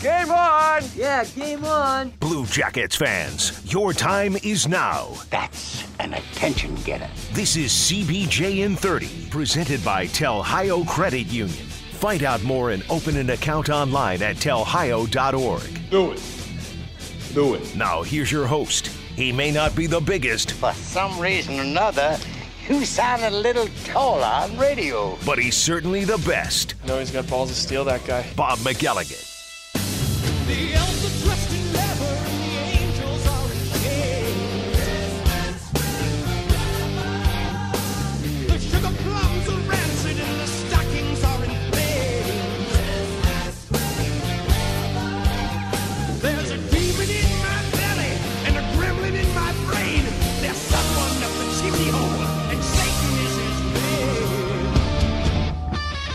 Game on! Yeah, game on. Blue Jackets fans, your time is now. That's an attention getter. This is CBJ in 30, presented by Telhio Credit Union. Find out more and open an account online at telhio.org. Do it. Do it. Now, here's your host. He may not be the biggest, For some reason or another, you sound a little taller on radio. but he's certainly the best. No, he's got balls to steal that guy. Bob McElligott. The elves are dressed in leather and the angels are in chains. The sugar plums are rancid and the stockings are in flames. There's a demon in my belly and a gremlin in my brain. There's someone up the chimney hole and Satan is his name.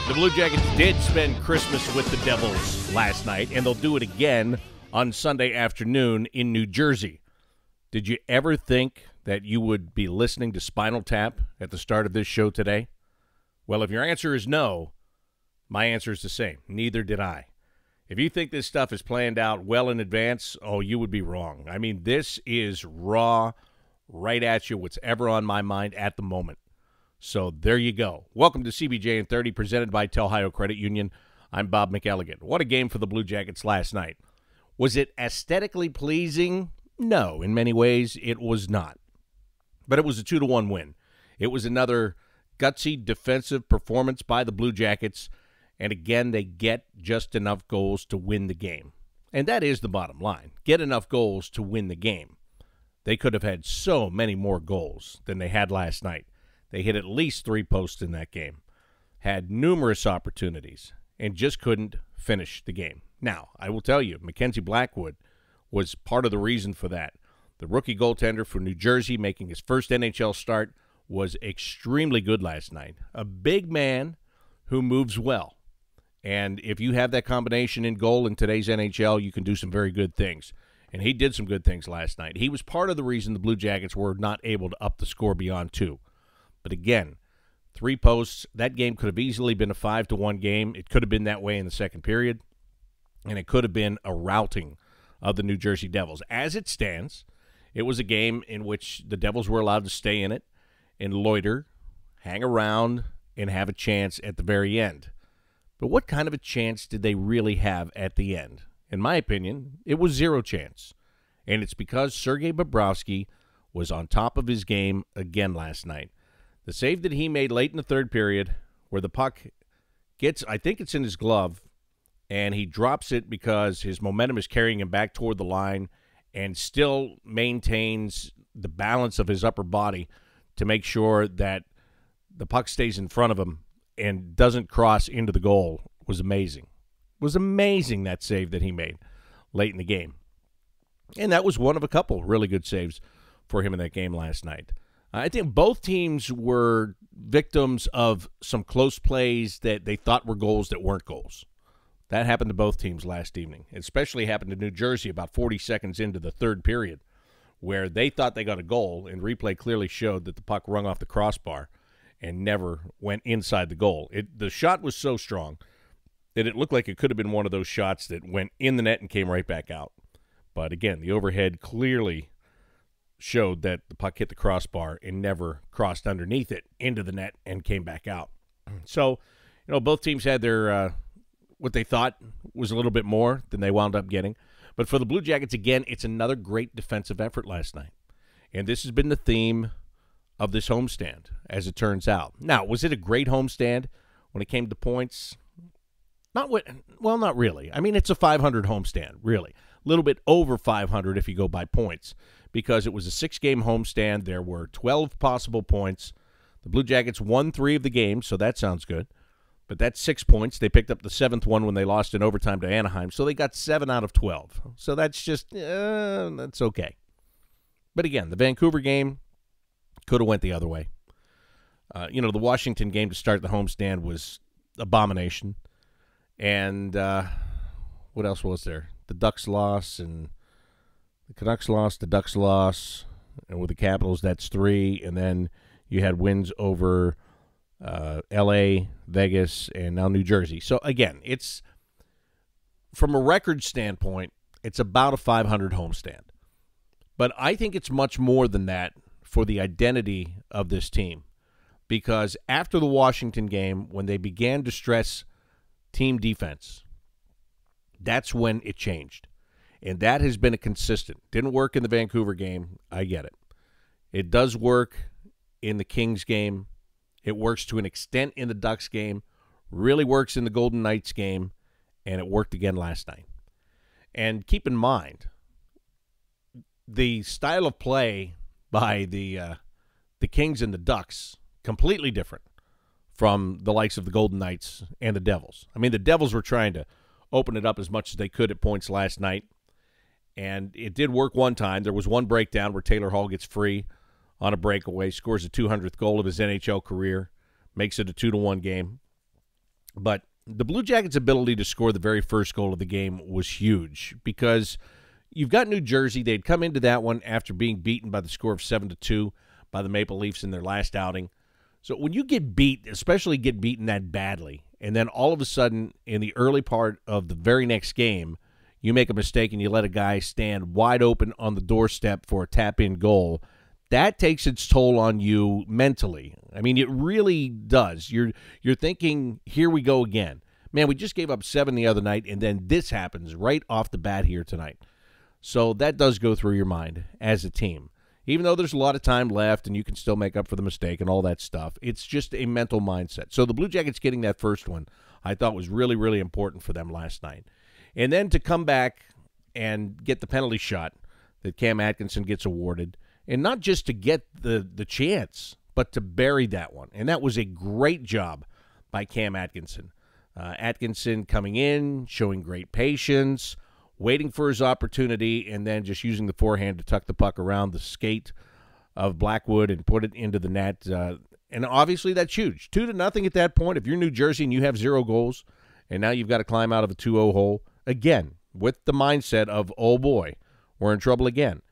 The Blue Jackets did spend Christmas with the Devils last night, and they'll do it again on Sunday afternoon in New Jersey. Did you ever think that you would be listening to Spinal Tap at the start of this show today? Well, if your answer is no, my answer is the same. Neither did I. If you think this stuff is planned out well in advance, oh, you would be wrong. I mean, this is raw, right at you, what's ever on my mind at the moment. So there you go. Welcome to CBJ in 30, presented by Telhio Credit Union. I'm Bob McElligott. What a game for the Blue Jackets last night. Was it aesthetically pleasing? No, in many ways it was not. But it was a 2-1 win. It was another gutsy defensive performance by the Blue Jackets, and again, they get just enough goals to win the game. And that is the bottom line. Get enough goals to win the game. They could have had so many more goals than they had last night. They hit at least 3 posts in that game, had numerous opportunities, and just couldn't finish the game. Now, I will tell you, Mackenzie Blackwood was part of the reason for that. The rookie goaltender for New Jersey, making his first NHL start, was extremely good last night. A big man who moves well. And if you have that combination in goal in today's NHL, you can do some very good things. And he did some good things last night. He was part of the reason the Blue Jackets were not able to up the score beyond 2. But again, 3 posts, that game could have easily been a 5-1 game. It could have been that way in the second period, and it could have been a routing of the New Jersey Devils. As it stands, it was a game in which the Devils were allowed to stay in it and loiter, hang around, and have a chance at the very end. But what kind of a chance did they really have at the end? In my opinion, it was 0 chance, and it's because Sergei Bobrovsky was on top of his game again last night. The save that he made late in the third period, where the puck gets, I think it's in his glove, and he drops it because his momentum is carrying him back toward the line and still maintains the balance of his upper body to make sure that the puck stays in front of him and doesn't cross into the goal, was amazing. It was amazing, that save that he made late in the game. And that was one of a couple really good saves for him in that game last night. I think both teams were victims of some close plays that they thought were goals that weren't goals. That happened to both teams last evening. It especially happened to New Jersey about 40 seconds into the third period, where they thought they got a goal, and replay clearly showed that the puck rung off the crossbar and never went inside the goal. The shot was so strong that it looked like it could have been one of those shots that went in the net and came right back out. But again, the overhead clearly showed that the puck hit the crossbar and never crossed underneath it into the net and came back out. So, both teams had their what they thought was a little bit more than they wound up getting. But for the Blue Jackets, again, it's another great defensive effort last night. And this has been the theme of this homestand, as it turns out. Now, was it a great homestand when it came to points? Not really. I mean, it's a 500 homestand, really. A little bit over 500 if you go by points, because it was a 6-game homestand. There were 12 possible points. The Blue Jackets won 3 of the games, so that sounds good. But that's 6 points. They picked up the 7th one when they lost in overtime to Anaheim, so they got 7 out of 12. So that's just, that's okay. But again, the Vancouver game could have went the other way. The Washington game to start the homestand was abomination. And what else was there? The Ducks loss, and the Canucks lost, the Ducks loss, and with the Capitals, that's 3. And then you had wins over L.A., Vegas, and now New Jersey. So, again, it's from a record standpoint, it's about a 500 homestand. But I think it's much more than that for the identity of this team. Because after the Washington game, when they began to stress team defense, that's when it changed. And that has been a consistent. Didn't work in the Vancouver game. I get it. It does work in the Kings game. It works to an extent in the Ducks game. Really works in the Golden Knights game. And it worked again last night. And keep in mind, the style of play by the Kings and the Ducks, completely different from the likes of the Golden Knights and the Devils. I mean, the Devils were trying to open it up as much as they could at points last night. And it did work one time. There was one breakdown where Taylor Hall gets free on a breakaway, scores the 200th goal of his NHL career, makes it a 2-1 game. But the Blue Jackets' ability to score the very first goal of the game was huge because you've got New Jersey. They'd come into that one after being beaten by the score of 7-2 by the Maple Leafs in their last outing. So when you get beat, especially get beaten that badly, and then all of a sudden in the early part of the very next game, you make a mistake and you let a guy stand wide open on the doorstep for a tap-in goal, that takes its toll on you mentally. I mean, it really does. You're thinking, here we go again. Man, we just gave up 7 the other night, and then this happens right off the bat here tonight. So that does go through your mind as a team. Even though there's a lot of time left and you can still make up for the mistake and all that stuff, it's just a mental mindset. So the Blue Jackets getting that first one I thought was really, really important for them last night. And then to come back and get the penalty shot that Cam Atkinson gets awarded, and not just to get the chance, but to bury that one. And that was a great job by Cam Atkinson. Atkinson coming in, showing great patience, waiting for his opportunity, and then just using the forehand to tuck the puck around the skate of Blackwood and put it into the net. And obviously that's huge. 2-0 at that point. If you're New Jersey and you have 0 goals, and now you've got to climb out of a 2-0 hole, again, with the mindset of, oh boy, we're in trouble again.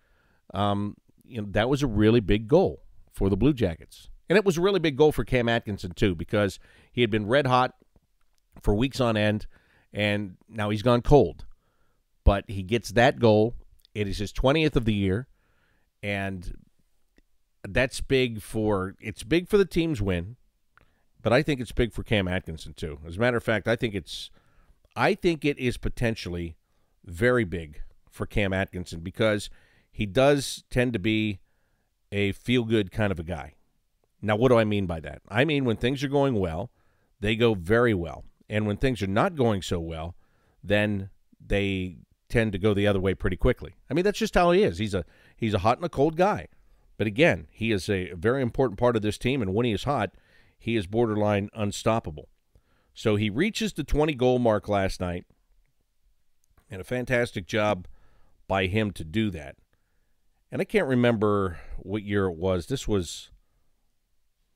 That was a really big goal for the Blue Jackets. And it was a really big goal for Cam Atkinson, too, because he had been red hot for weeks on end, and now he's gone cold. But he gets that goal. It is his 20th of the year, and that's big for the team's win, but I think it's big for Cam Atkinson, too. As a matter of fact, I think it is potentially very big for Cam Atkinson because he does tend to be a feel-good kind of a guy. Now, what do I mean by that? I mean when things are going well, they go very well. And when things are not going so well, then they tend to go the other way pretty quickly. I mean, that's just how he is. He's a hot and a cold guy. But again, he is a very important part of this team, and when he is hot, he is borderline unstoppable. So he reaches the 20-goal mark last night, and a fantastic job by him to do that. And I can't remember what year it was. This was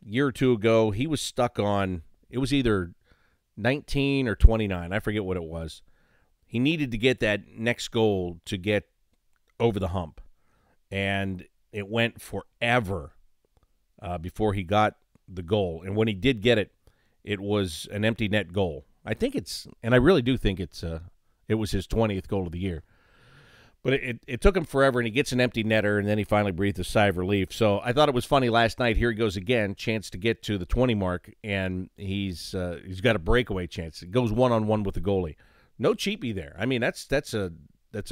a year or two ago. He was stuck on, it was either 19 or 29. I forget what it was. He needed to get that next goal to get over the hump. And it went forever before he got the goal. And when he did get it, it was an empty net goal. I think and I really do think it was his 20th goal of the year. But it took him forever, and he gets an empty netter, and then he finally breathed a sigh of relief. So I thought it was funny last night. Here he goes again, chance to get to the 20 mark, and he's got a breakaway chance. It goes one-on-one with the goalie. No cheapie there. I mean, that's a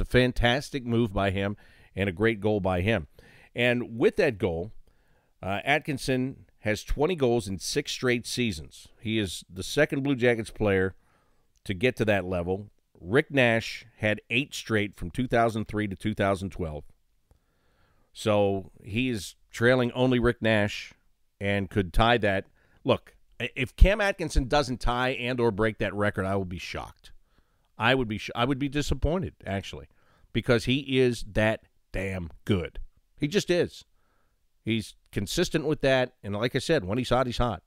fantastic move by him and a great goal by him. And with that goal, Atkinson has 20 goals in 6 straight seasons. He is the second Blue Jackets player to get to that level. Rick Nash had 8 straight from 2003 to 2012. So he is trailing only Rick Nash and could tie that. Look, if Cam Atkinson doesn't tie and or break that record, I will be shocked. I would be disappointed, actually, because he is that damn good. He just is. He's consistent with that, and like I said, when he's hot, he's hot.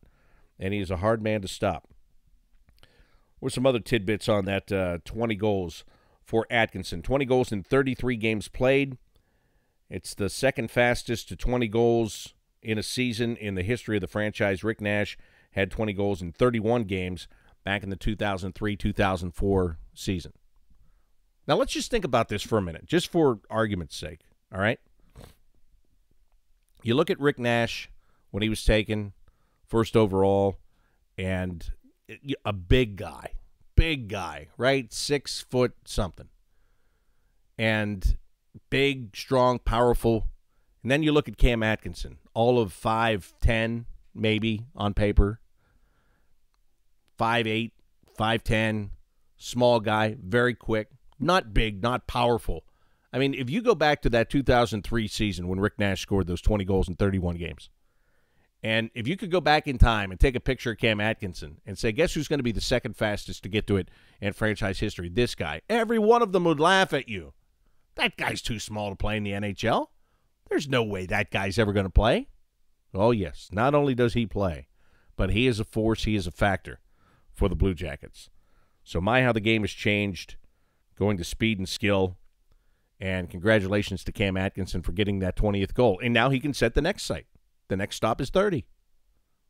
And he's a hard man to stop. With some other tidbits on that 20 goals for Atkinson. 20 goals in 33 games played. It's the second fastest to 20 goals in a season in the history of the franchise. Rick Nash had 20 goals in 31 games back in the 2003-2004 season. Now, let's just think about this for a minute, just for argument's sake, all right? You look at Rick Nash when he was taken first overall, and a big guy, right? 6 foot something. And big, strong, powerful. And then you look at Cam Atkinson, all of 5'10", maybe, on paper. 5'8", 5'10", small guy, very quick. Not big, not powerful. I mean, if you go back to that 2003 season when Rick Nash scored those 20 goals in 31 games, and if you could go back in time and take a picture of Cam Atkinson and say, guess who's going to be the second fastest to get to it in franchise history? This guy. Every one of them would laugh at you. That guy's too small to play in the NHL. There's no way that guy's ever going to play. Oh, yes. Not only does he play, but he is a force, he is a factor for the Blue Jackets. So how the game has changed, going to speed and skill. And congratulations to Cam Atkinson for getting that 20th goal. And now he can set the next sight. The next stop is 30,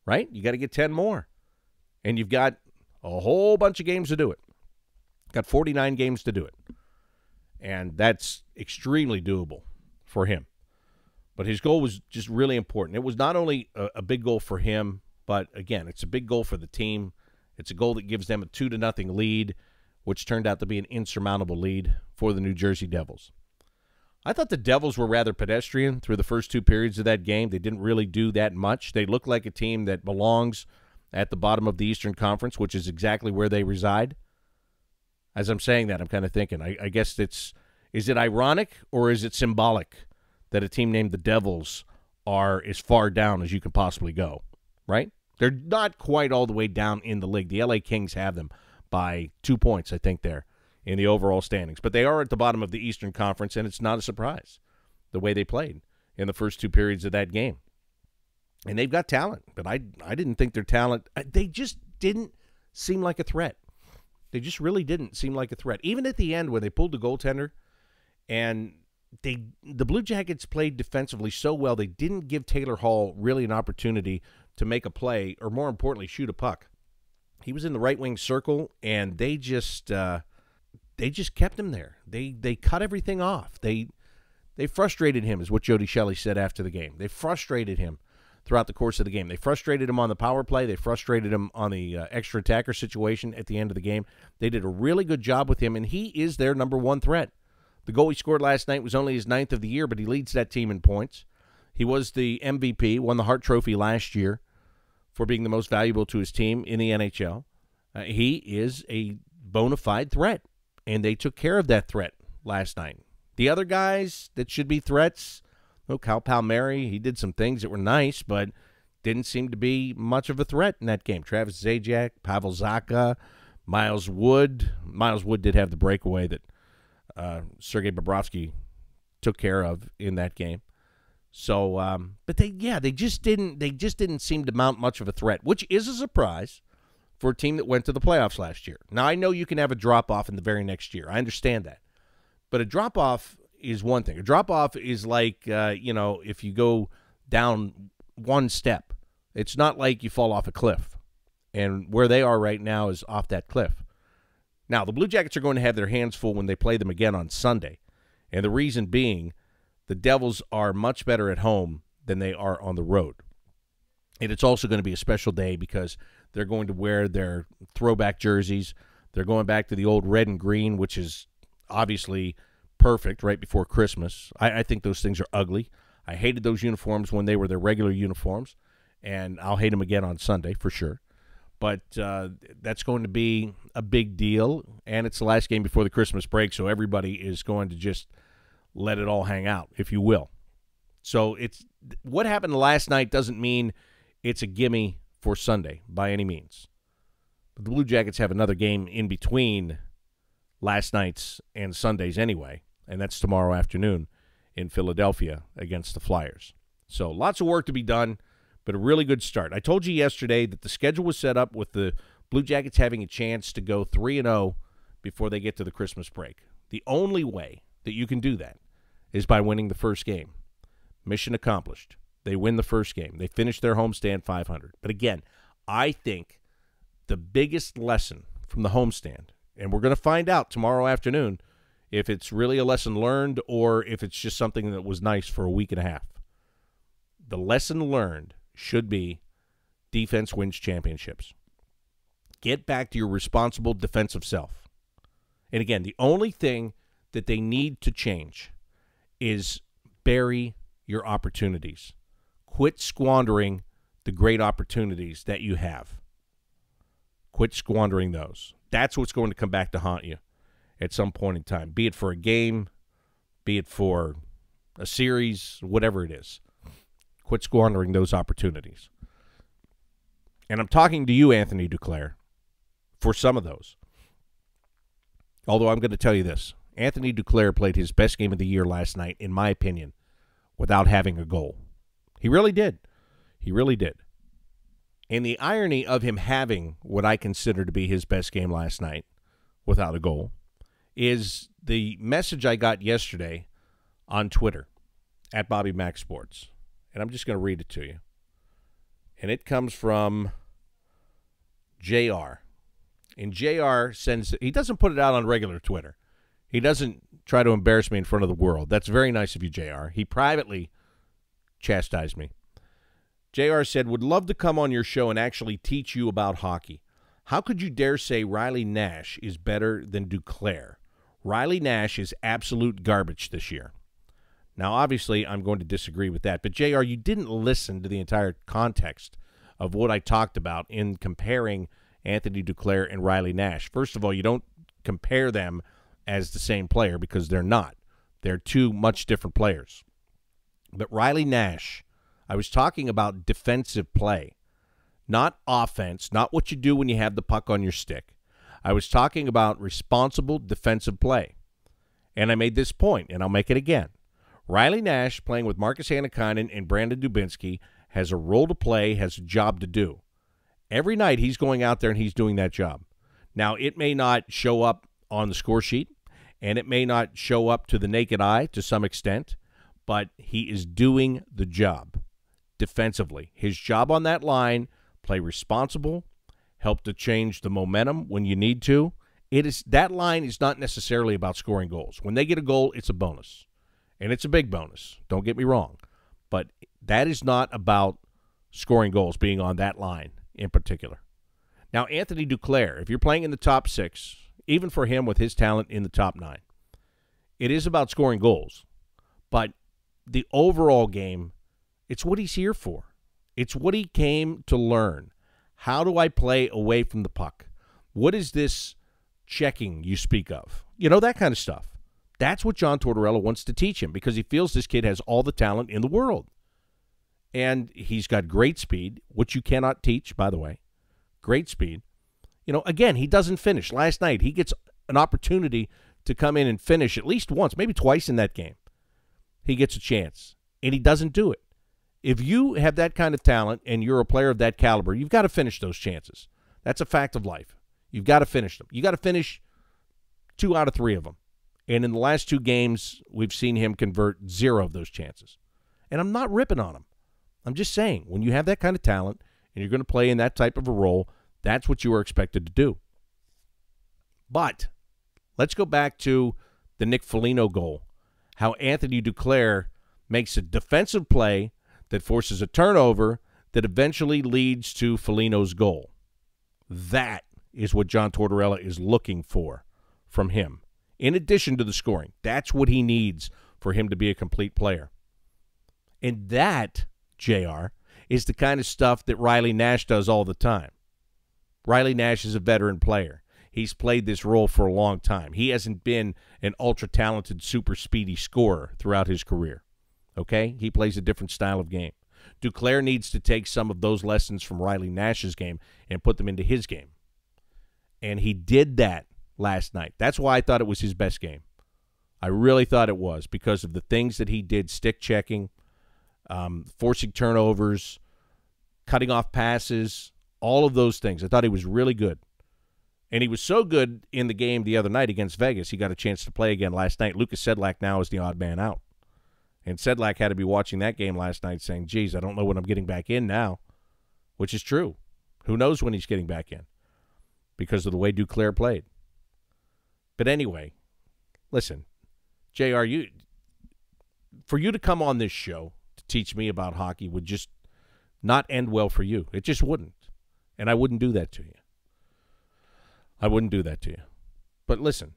right? You got to get 10 more. And you've got a whole bunch of games to do it. Got 49 games to do it. And that's extremely doable for him. But his goal was just really important. It was not only a big goal for him, but, again, it's a big goal for the team. It's a goal that gives them a 2-0 lead, which turned out to be an insurmountable lead for the New Jersey Devils. I thought the Devils were rather pedestrian through the first 2 periods of that game. They didn't really do that much. They look like a team that belongs at the bottom of the Eastern Conference, which is exactly where they reside. As I'm saying that, I'm kind of thinking, I guess is it ironic or is it symbolic that a team named the Devils are as far down as you can possibly go, right? They're not quite all the way down in the league. The LA Kings have them by 2 points, I think, there in the overall standings. But they are at the bottom of the Eastern Conference, and it's not a surprise the way they played in the first 2 periods of that game. And they've got talent, but I didn't think their talent, they just didn't seem like a threat. They just really didn't seem like a threat. Even at the end when they pulled the goaltender, and the Blue Jackets played defensively so well, they didn't give Taylor Hall really an opportunity to make a play, or more importantly, shoot a puck. He was in the right wing circle, and they just kept him there. They cut everything off. They frustrated him, is what Jody Shelley said after the game. They frustrated him throughout the course of the game. They frustrated him on the power play. They frustrated him on the extra attacker situation at the end of the game. They did a really good job with him, and he is their number 1 threat. The goal he scored last night was only his 9th of the year, but he leads that team in points. He was the MVP, won the Hart Trophy last year for being the most valuable to his team in the NHL. He is a bona fide threat, and they took care of that threat last night. The other guys that should be threats, Cal Palmieri, he did some things that were nice, but didn't seem to be much of a threat in that game. Travis Zajac, Pavel Zacha, Miles Wood. Miles Wood did have the breakaway that Sergei Bobrovsky took care of in that game. So, but they just didn't seem to mount much of a threat, which is a surprise for a team that went to the playoffs last year. Now, I know you can have a drop-off in the very next year. I understand that. But a drop-off is one thing. A drop-off is like, if you go down one step. It's not like you fall off a cliff. And where they are right now is off that cliff. Now, the Blue Jackets are going to have their hands full when they play them again on Sunday. And the reason being, the Devils are much better at home than they are on the road. And it's also going to be a special day because they're going to wear their throwback jerseys. They're going back to the old red and green, which is obviously perfect right before Christmas. I think those things are ugly. I hated those uniforms when they were their regular uniforms, and I'll hate them again on Sunday for sure. But that's going to be a big deal, and it's the last game before the Christmas break, so everybody is going to just let it all hang out, if you will. So it's what happened last night doesn't mean it's a gimme for Sunday by any means. But the Blue Jackets have another game in between last night's and Sunday's anyway, and that's tomorrow afternoon in Philadelphia against the Flyers. So lots of work to be done, but a really good start. I told you yesterday that the schedule was set up with the Blue Jackets having a chance to go 3-0 before they get to the Christmas break. The only way that you can do that is by winning the first game. Mission accomplished. They win the first game. They finish their homestand 500. But again, I think the biggest lesson from the homestand, and we're going to find out tomorrow afternoon if it's really a lesson learned or if it's just something that was nice for a week and a half. The lesson learned should be defense wins championships. Get back to your responsible defensive self. And again, the only thing that they need to change is bury your opportunities. Quit squandering the great opportunities that you have. Quit squandering those. That's what's going to come back to haunt you at some point in time, be it for a game, be it for a series, whatever it is. Quit squandering those opportunities. And I'm talking to you, Anthony Duclair, for some of those. Although I'm going to tell you this. Anthony Duclair played his best game of the year last night, in my opinion, without having a goal. He really did. He really did. And the irony of him having what I consider to be his best game last night without a goal is the message I got yesterday on Twitter at Bobby Mac Sports. And I'm just going to read it to you. And it comes from JR. And JR sends, he doesn't put it out on regular Twitter. He doesn't try to embarrass me in front of the world. That's very nice of you, JR. He privately chastised me. JR said, would love to come on your show and actually teach you about hockey. How could you dare say Riley Nash is better than Duclair? Riley Nash is absolute garbage this year. Now, obviously, I'm going to disagree with that. But, JR, you didn't listen to the entire context of what I talked about in comparing Anthony Duclair and Riley Nash. First of all, you don't compare them as the same player because they're not. They're two much different players. But Riley Nash, I was talking about defensive play, not offense, not what you do when you have the puck on your stick. I was talking about responsible defensive play. And I made this point, and I'll make it again. Riley Nash, playing with Marcus Hannikainen and Brandon Dubinsky, has a role to play, has a job to do. Every night he's going out there and he's doing that job. Now, it may not show up on the score sheet, and it may not show up to the naked eye to some extent, but he is doing the job defensively. His job on that line, play responsible, help to change the momentum when you need to. That line is not necessarily about scoring goals. When they get a goal, it's a bonus. And it's a big bonus, don't get me wrong. But that is not about scoring goals, being on that line in particular. Now, Anthony Duclair, if you're playing in the top six, even for him with his talent in the top nine, it is about scoring goals. But the overall game, it's what he's here for. It's what he came to learn. How do I play away from the puck? What is this checking you speak of? You know, that kind of stuff. That's what John Tortorella wants to teach him because he feels this kid has all the talent in the world. And he's got great speed, which you cannot teach, by the way. Great speed. You know, again, he doesn't finish. Last night, he gets an opportunity to come in and finish at least once, maybe twice in that game. He gets a chance, and he doesn't do it. If you have that kind of talent and you're a player of that caliber, you've got to finish those chances. That's a fact of life. You've got to finish them. You got to finish 2 out of 3 of them. And in the last 2 games, we've seen him convert 0 of those chances. And I'm not ripping on him. I'm just saying, when you have that kind of talent and you're going to play in that type of a role, that's what you are expected to do. But let's go back to the Nick Foligno goal, how Anthony Duclair makes a defensive play that forces a turnover that eventually leads to Foligno's goal. That is what John Tortorella is looking for from him. In addition to the scoring, that's what he needs for him to be a complete player. And that, JR, is the kind of stuff that Riley Nash does all the time. Riley Nash is a veteran player. He's played this role for a long time. He hasn't been an ultra-talented, super speedy scorer throughout his career. Okay? He plays a different style of game. Duclair needs to take some of those lessons from Riley Nash's game and put them into his game. And he did that last night. That's why I thought it was his best game. I really thought it was because of the things that he did, stick checking, forcing turnovers, cutting off passes, all of those things. I thought he was really good. And he was so good in the game the other night against Vegas, he got a chance to play again last night. Lucas Sedlak now is the odd man out. And Sedlak had to be watching that game last night saying, geez, I don't know when I'm getting back in now, which is true. Who knows when he's getting back in because of the way Duclair played. But anyway, listen, JR, for you to come on this show to teach me about hockey would just not end well for you. It just wouldn't. And I wouldn't do that to you. I wouldn't do that to you. But listen,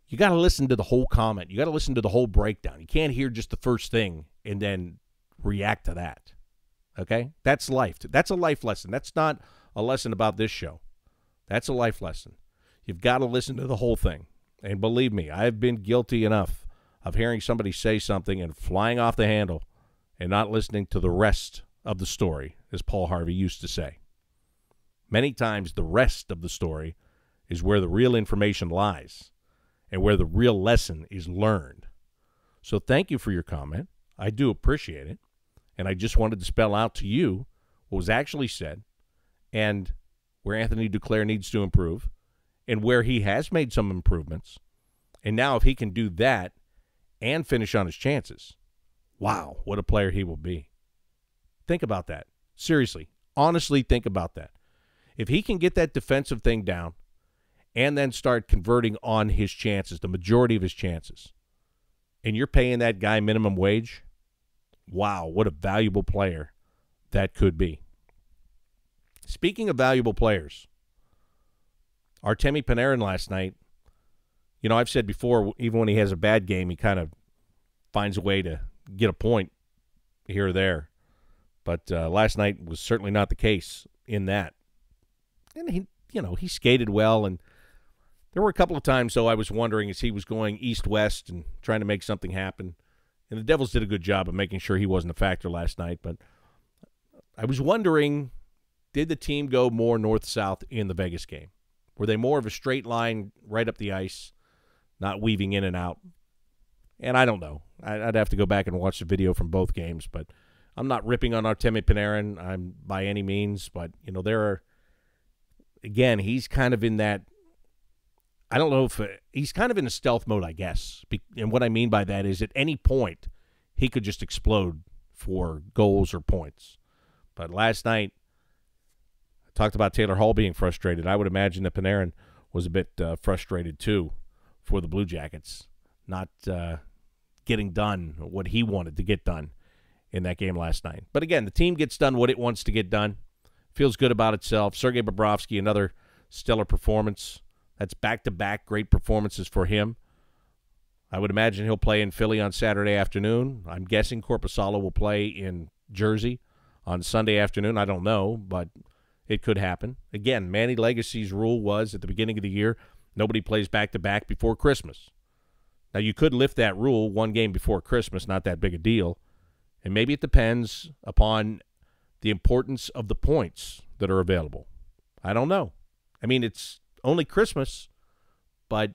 you got to listen to the whole comment. You got to listen to the whole breakdown. You can't hear just the first thing and then react to that. Okay? That's life. That's a life lesson. That's not a lesson about this show. That's a life lesson. You've got to listen to the whole thing. And believe me, I've been guilty enough of hearing somebody say something and flying off the handle and not listening to the rest of the story, as Paul Harvey used to say. Many times the rest of the story is where the real information lies and where the real lesson is learned. So thank you for your comment. I do appreciate it. And I just wanted to spell out to you what was actually said and where Anthony Duclair needs to improve and where he has made some improvements. And now if he can do that and finish on his chances, wow, what a player he will be. Think about that. Seriously, honestly think about that. If he can get that defensive thing down and then start converting on his chances, the majority of his chances, and you're paying that guy minimum wage, wow, what a valuable player that could be. Speaking of valuable players, Artemi Panarin last night, you know, I've said before, even when he has a bad game, he kind of finds a way to get a point here or there. But last night was certainly not the case in that. And he skated well, and there were a couple of times, though, I was wondering as he was going east-west and trying to make something happen. And the Devils did a good job of making sure he wasn't a factor last night. But I was wondering, did the team go more north-south in the Vegas game? Were they more of a straight line right up the ice, not weaving in and out? And I don't know. I'd have to go back and watch the video from both games. But I'm not ripping on Artemi Panarin by any means. But, you know, there are, again, he's kind of in that, I don't know if he's kind of in a stealth mode, I guess. And what I mean by that is at any point, he could just explode for goals or points. But last night, I talked about Taylor Hall being frustrated. I would imagine that Panarin was a bit frustrated, too, for the Blue Jackets, not getting done what he wanted to get done in that game last night. But again, the team gets done what it wants to get done. Feels good about itself. Sergei Bobrovsky, another stellar performance. That's back-to-back great performances for him. I would imagine he'll play in Philly on Saturday afternoon. I'm guessing Korpisalo will play in Jersey on Sunday afternoon. I don't know, but it could happen. Again, Manny Legacy's rule was at the beginning of the year, nobody plays back-to-back before Christmas. Now, you could lift that rule one game before Christmas, not that big a deal. And maybe it depends upon the importance of the points that are available. I don't know. I mean, it's only Christmas, but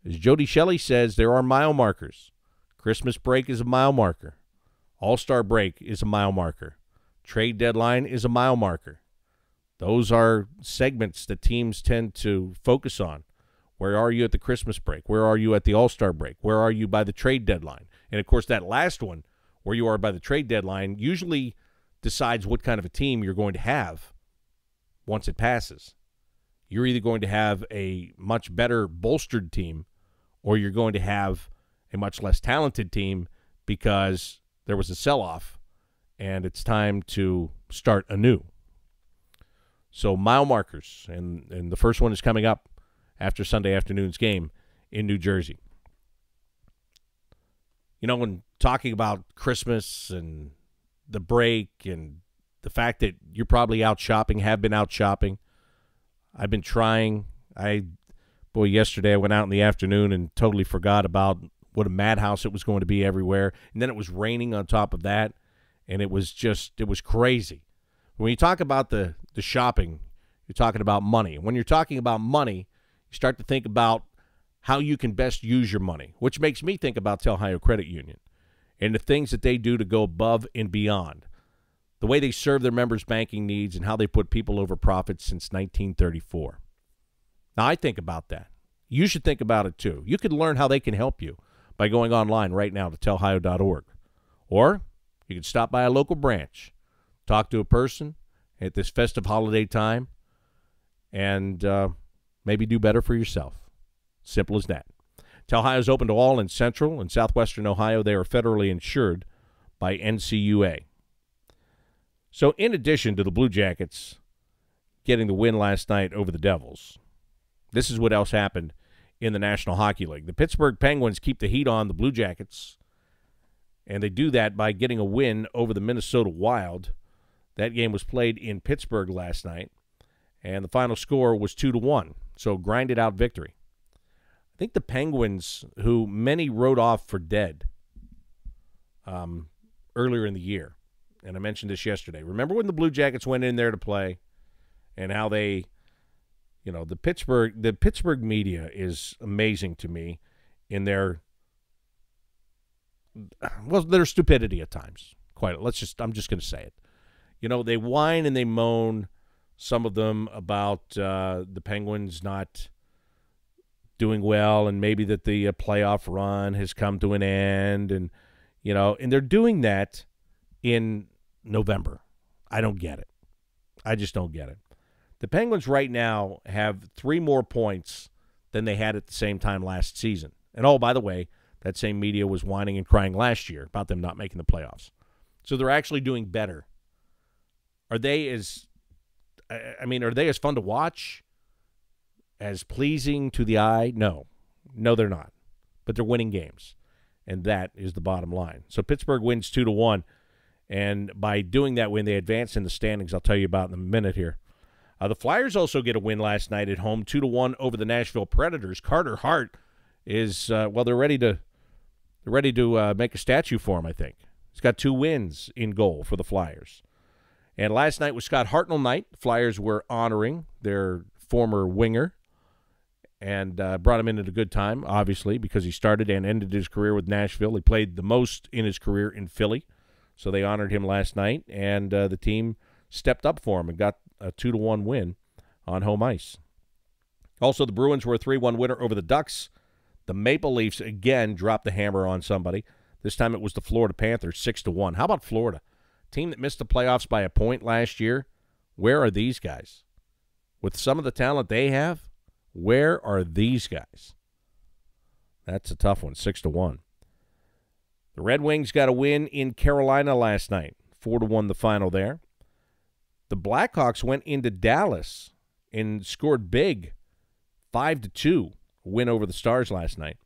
as Jody Shelley says, there are mile markers. Christmas break is a mile marker. All-Star break is a mile marker. Trade deadline is a mile marker. Those are segments that teams tend to focus on. Where are you at the Christmas break? Where are you at the All-Star break? Where are you by the trade deadline? And, of course, that last one, where you are by the trade deadline, usually decides what kind of a team you're going to have once it passes. You're either going to have a much better bolstered team or you're going to have a much less talented team because there was a sell-off and it's time to start anew. So mile markers, and the first one is coming up after Sunday afternoon's game in New Jersey. You know, when talking about Christmas and the break and the fact that you're probably out shopping, have been out shopping, I've been trying. Yesterday I went out in the afternoon and totally forgot about what a madhouse it was going to be everywhere. And then it was raining on top of that, and it was crazy. When you talk about the shopping, you're talking about money. And when you're talking about money, you start to think about how you can best use your money, which makes me think about Ohio Credit Union and the things that they do to go above and beyond. The way they serve their members' banking needs and how they put people over profits since 1934. Now, I think about that. You should think about it, too. You can learn how they can help you by going online right now to telhio.org. Or you can stop by a local branch, talk to a person at this festive holiday time, and maybe do better for yourself. Simple as that. Ohio's open to all in Central and Southwestern Ohio. They are federally insured by NCUA. So in addition to the Blue Jackets getting the win last night over the Devils, this is what else happened in the National Hockey League. The Pittsburgh Penguins keep the heat on the Blue Jackets, and they do that by getting a win over the Minnesota Wild. That game was played in Pittsburgh last night, and the final score was 2-1, so grinded out victory. I think the Penguins, who many wrote off for dead earlier in the year, and I mentioned this yesterday. Remember when the Blue Jackets went in there to play and how they, the Pittsburgh media is amazing to me in their stupidity at times. I'm just going to say it. They whine and they moan, some of them, about the Penguins not doing well and maybe that the playoff run has come to an end, and they're doing that in November. I don't get it. I just don't get it. The Penguins right now have 3 more points than they had at the same time last season. And, oh, by the way, that same media was whining and crying last year about them not making the playoffs. So they're actually doing better. Are they as fun to watch, as pleasing to the eye? No. No, they're not. But they're winning games, and that is the bottom line. So Pittsburgh wins 2-1, and by doing that win, they advance in the standings. I'll tell you about in a minute here. The Flyers also get a win last night at home, 2-1 over the Nashville Predators. Carter Hart is they're ready to make a statue for him, I think. He's got 2 wins in goal for the Flyers. And last night was Scott Hartnell night. The Flyers were honoring their former winger and brought him in at a good time, obviously, because he started and ended his career with Nashville. He played the most in his career in Philly, so they honored him last night, and the team stepped up for him and got a 2-1 win on home ice. Also, the Bruins were a 3-1 winner over the Ducks. The Maple Leafs, again, dropped the hammer on somebody. This time it was the Florida Panthers, 6-1. How about Florida? Team that missed the playoffs by a point last year. Where are these guys? With some of the talent they have, where are these guys? That's a tough one, 6-1. The Red Wings got a win in Carolina last night, 4-1 the final there. The Blackhawks went into Dallas and scored big, 5-2, win over the Stars last night.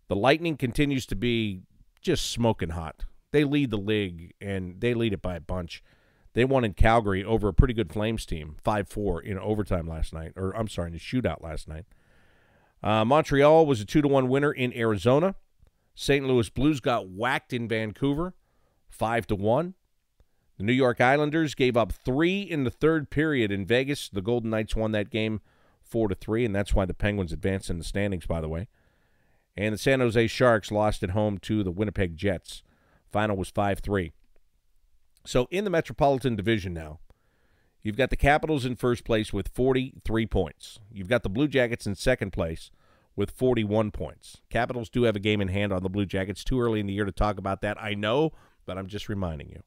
The Lightning continues to be just smoking hot. They lead the league, and they lead it by a bunch. They won in Calgary over a pretty good Flames team, 5-4 in overtime last night, in a shootout last night. Montreal was a 2-1 winner in Arizona. St. Louis Blues got whacked in Vancouver, 5-1. The New York Islanders gave up 3 in the third period in Vegas. The Golden Knights won that game 4-3, and that's why the Penguins advanced in the standings, by the way. And the San Jose Sharks lost at home to the Winnipeg Jets. Final was 5-3. So in the Metropolitan Division now, you've got the Capitals in first place with 43 points. You've got the Blue Jackets in second place with 41 points. Capitals do have a game in hand on the Blue Jackets. Too early in the year to talk about that, I know, but I'm just reminding you.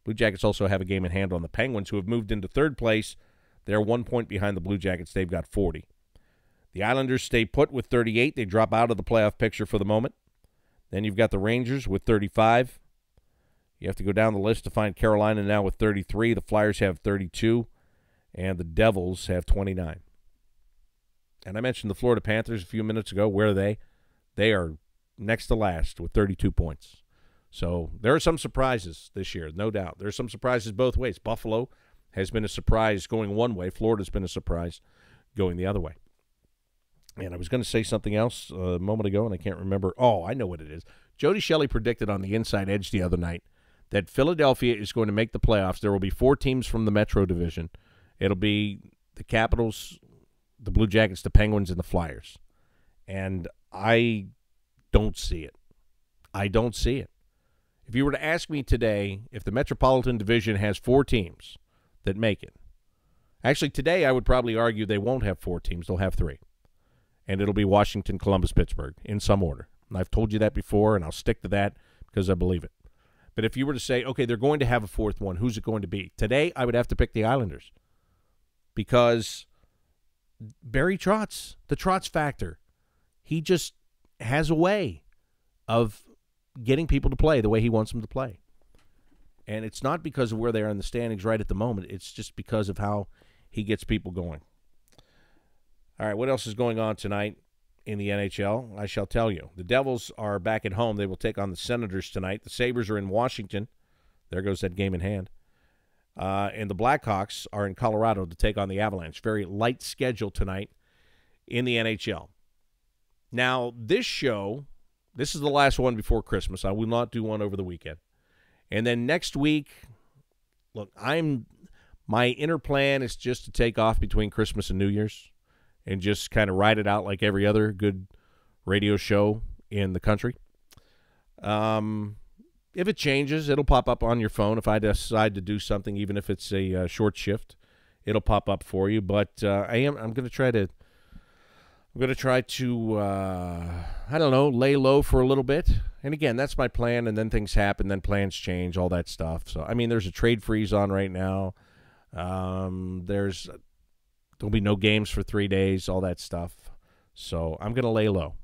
Blue Jackets also have a game in hand on the Penguins, who have moved into third place. They're 1 point behind the Blue Jackets. They've got 40. The Islanders stay put with 38. They drop out of the playoff picture for the moment. Then you've got the Rangers with 35. You have to go down the list to find Carolina now with 33. The Flyers have 32. And the Devils have 29. And I mentioned the Florida Panthers a few minutes ago. Where are they? They are next to last with 32 points. So there are some surprises this year, no doubt. There are some surprises both ways. Buffalo has been a surprise going one way. Florida's been a surprise going the other way. And I was going to say something else a moment ago, and I can't remember. Oh, I know what it is. Jody Shelley predicted on the Inside Edge the other night that Philadelphia is going to make the playoffs. There will be 4 teams from the Metro Division. It'll be the Capitals, the Blue Jackets, the Penguins, and the Flyers. And I don't see it. I don't see it. If you were to ask me today if the Metropolitan Division has 4 teams that make it, actually today I would probably argue they won't have 4 teams. They'll have 3. And it'll be Washington, Columbus, Pittsburgh in some order. And I've told you that before, and I'll stick to that because I believe it. But if you were to say, okay, they're going to have a 4th one, who's it going to be? Today I would have to pick the Islanders because Barry Trotz, the Trotz factor, he just has a way of getting people to play the way he wants them to play. And it's not because of where they are in the standings right at the moment. It's just because of how he gets people going. All right, what else is going on tonight in the NHL? I shall tell you. The Devils are back at home. They will take on the Senators tonight. The Sabres are in Washington. There goes that game in hand. And the Blackhawks are in Colorado to take on the Avalanche. Very light schedule tonight in the NHL. Now, this show, this is the last one before Christmas. I will not do one over the weekend. And then next week, look, my inner plan is just to take off between Christmas and New Year's and just kind of ride it out like every other good radio show in the country. If it changes, it'll pop up on your phone. If I decide to do something, even if it's a short shift, it'll pop up for you. But I'm going to try to I don't know, lay low for a little bit. And again, that's my plan, and then things happen, then plans change, all that stuff. So, I mean, there's a trade freeze on right now. There'll be no games for 3 days, all that stuff. So I'm going to lay low.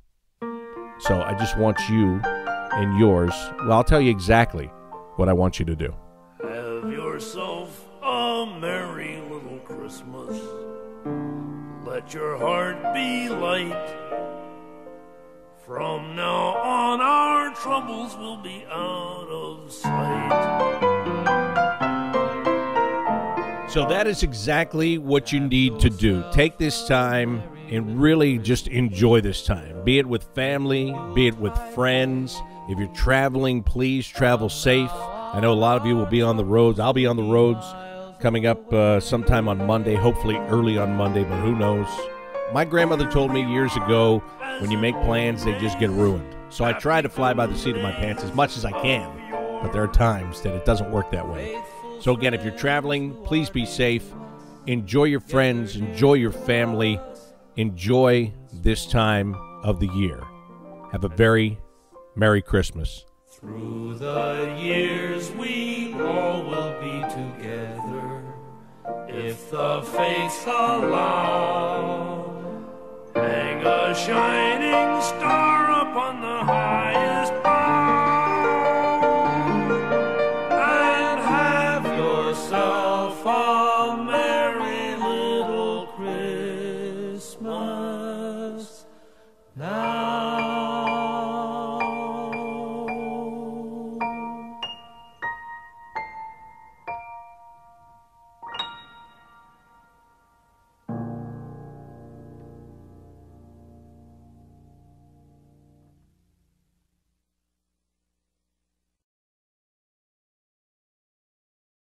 So I just want you and yours, well, I'll tell you exactly what I want you to do. Have yourself a merry little Christmas. Let your heart be light. From now on, our troubles will be out of sight. So that is exactly what you need to do. Take this time and really just enjoy this time. Be it with family, be it with friends. If you're traveling, please travel safe. I know a lot of you will be on the roads. I'll be on the roads coming up sometime on Monday, hopefully early on Monday, but who knows. My grandmother told me years ago, when you make plans, they just get ruined. So I try to fly by the seat of my pants as much as I can, but there are times that it doesn't work that way. So again, if you're traveling, please be safe. Enjoy your friends. Enjoy your family. Enjoy this time of the year. Have a very Merry Christmas. Through the years we all will be together, if the fates allow. Hang a shining star